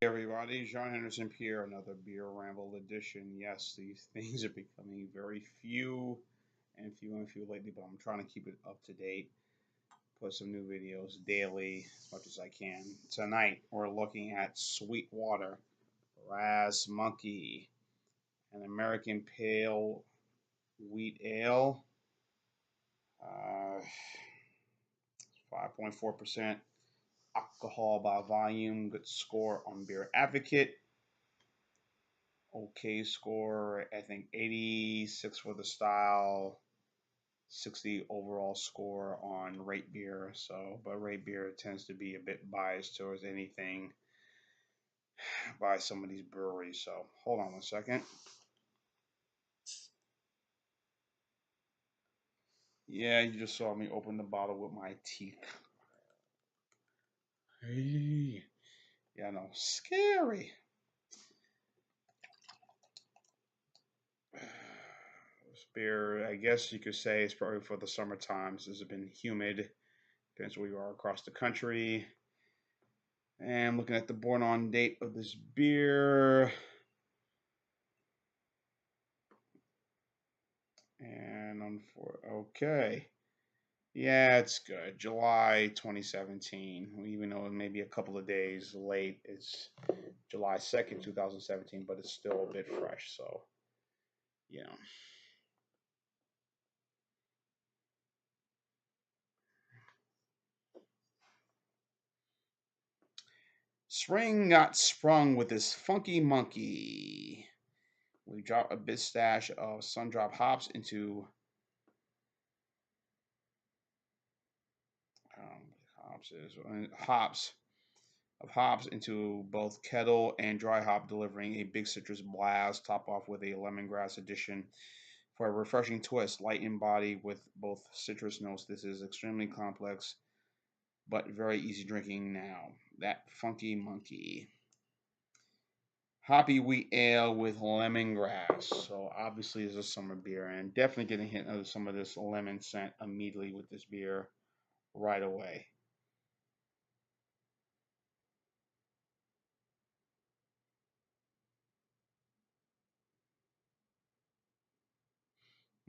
Everybody, John Henderson Pierre, another Beer Ramble edition. Yes, these things are becoming very few and few lately, but I'm trying to keep it up to date. Put some new videos daily as much as I can. Tonight, we're looking at Sweetwater, Raz Monkey, an American Pale Wheat Ale, uh, 5.4% alcohol by volume. Good score on Beer Advocate. Okay score. I think 86 for the style, 60 overall score on Rate Beer. So, but Rate Beer tends to be a bit biased towards anything by some of these breweries. So, hold on one second. Yeah, you just saw me open the bottle with my teeth. Hey. Yeah, no, scary. This beer, I guess you could say, is probably for the summer times. This has been humid. Depends where you are across the country. And looking at the born on date of this beer. And on for okay. Yeah, it's good. July 2017. Even though it may be a couple of days late, it's July 2nd, 2017, but it's still a bit fresh. So, you know. Spring got sprung with this funky monkey. We drop a bit stash of sun-drop hops into hops is hops into both kettle and dry hop, delivering a big citrus blast. Top off with a lemongrass addition for a refreshing twist, light in body with both citrus notes. This is extremely complex, but very easy drinking now. That funky monkey. Hoppy wheat ale with lemongrass. So obviously it's a summer beer, and definitely getting hit of some of this lemon scent immediately with this beer right away.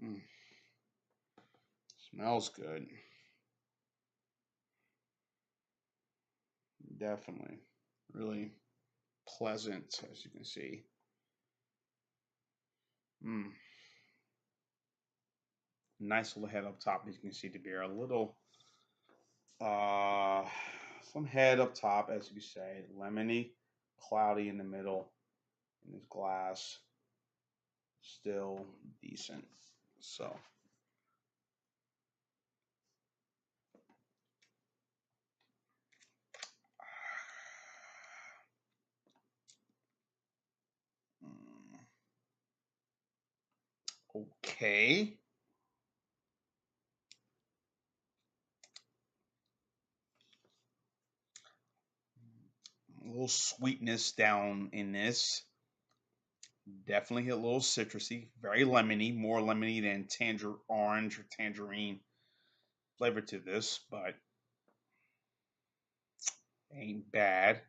Mm, smells good. Definitely. Really pleasant, as you can see. Mm, nice little head up top, as you can see the beer. A little, uh, some head up top, as you say, lemony, cloudy in the middle, in this glass, still decent. So, mm, okay. A little sweetness down in this. Definitely hit a little citrusy, very lemony, more lemony than orange or tangerine flavor to this, but ain't bad.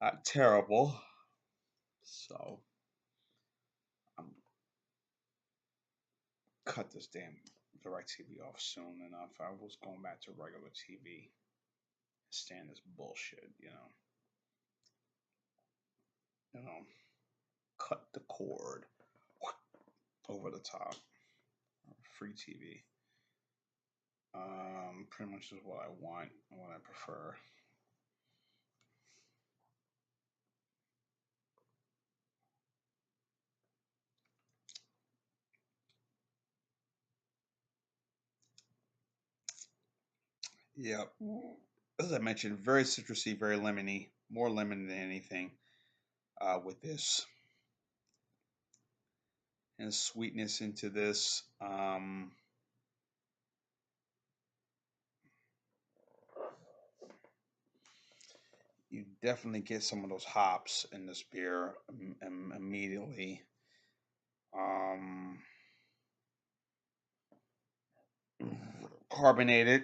Not terrible. So I'm cut this damn direct TV off soon enough. I was going back to regular TV. Stand this bullshit, You know, cut the cord over the top. Free TV. Pretty much is what I want and what I prefer. Yep. As I mentioned, very citrusy, very lemony, more lemon than anything with this. And sweetness into this. You definitely get some of those hops in this beer immediately. Um, carbonated.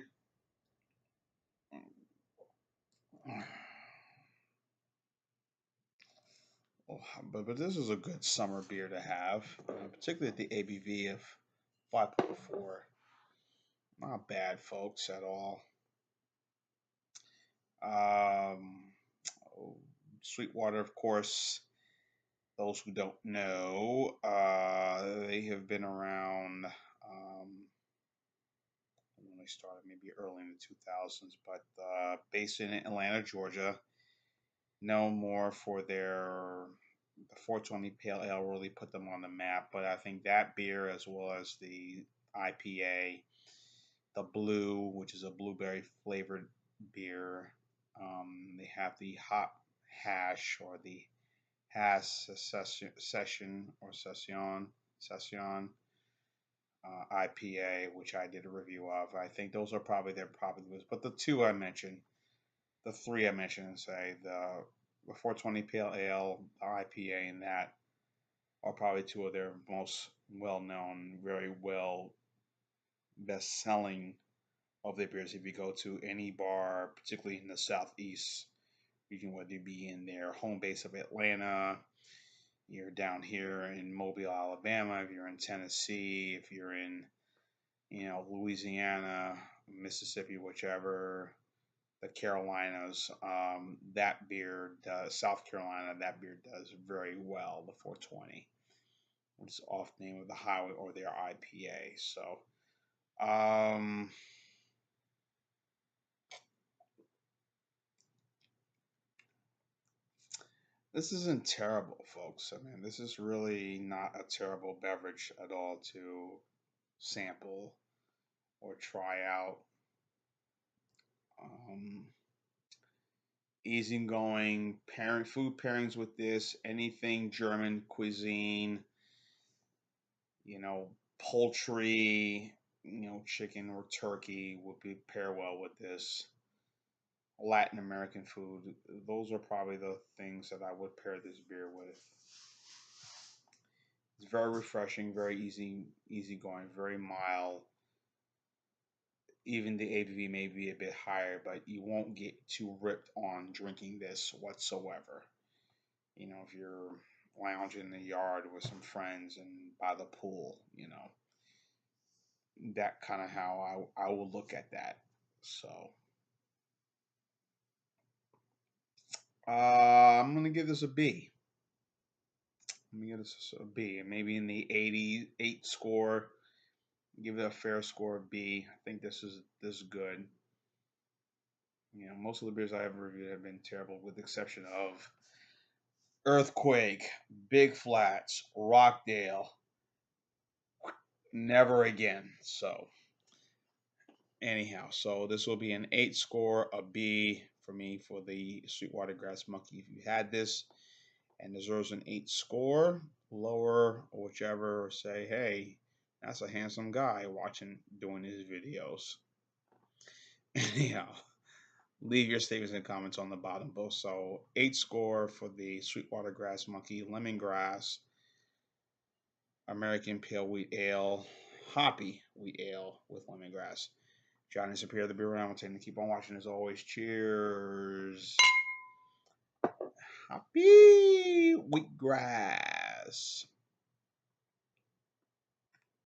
But this is a good summer beer to have, particularly at the ABV of 5.4. Not bad, folks, at all. Um, oh, Sweetwater, of course. Those who don't know, they have been around when they started, maybe early in the 2000s, but based in Atlanta, Georgia. Known more for the 420 Pale Ale really put them on the map, but I think that beer, as well as the IPA, the Blue, which is a blueberry flavored beer, they have the Hop Hash or the Hash Session IPA, which I did a review of. I think those are probably their probably, but the two I mentioned, the three I mentioned, say the 420 Pale Ale, the IPA, and that are probably two of their most well known, very well best selling of their beers. If you go to any bar, particularly in the Southeast region, whether you be in their home base of Atlanta, you're down here in Mobile, Alabama, if you're in Tennessee, if you're in, Louisiana, Mississippi, whichever, the Carolinas, that beer does, South Carolina, that beer does very well, the 420, which is off the name of the highway or their IPA. So, this isn't terrible, folks. I mean, this is really not a terrible beverage at all to sample or try out. Um, Easygoing food pairings with this, anything German cuisine, you know, poultry, chicken or turkey would be pair well with this. Latin American food, those are probably the things that I would pair this beer with. It's very refreshing, very easygoing, very mild. Even the ABV may be a bit higher, but you won't get too ripped on drinking this whatsoever. If you're lounging in the yard with some friends and by the pool, that kind of how I will look at that. So I'm gonna give this a B. Let me give this a B, and maybe in the 88 score, give it a fair score of B. I think this is good. Most of the beers I have reviewed have been terrible, with the exception of Earthquake, Big Flats, Rockdale, Never Again. So anyhow, so this will be an 8 score, a B for me for the Sweetwater Grass Monkey. If you had this and deserves an 8 score, lower or whichever, say, hey, that's a handsome guy doing his videos. Anyhow, leave your statements and comments on the bottom both. So 8 score for the Sweetwater Grass Monkey, Lemongrass, American Pale Wheat Ale, Hoppy Wheat Ale with lemongrass. Johnny Sapir, the Beer Round. To keep on watching as always. Cheers. Hoppy Wheatgrass.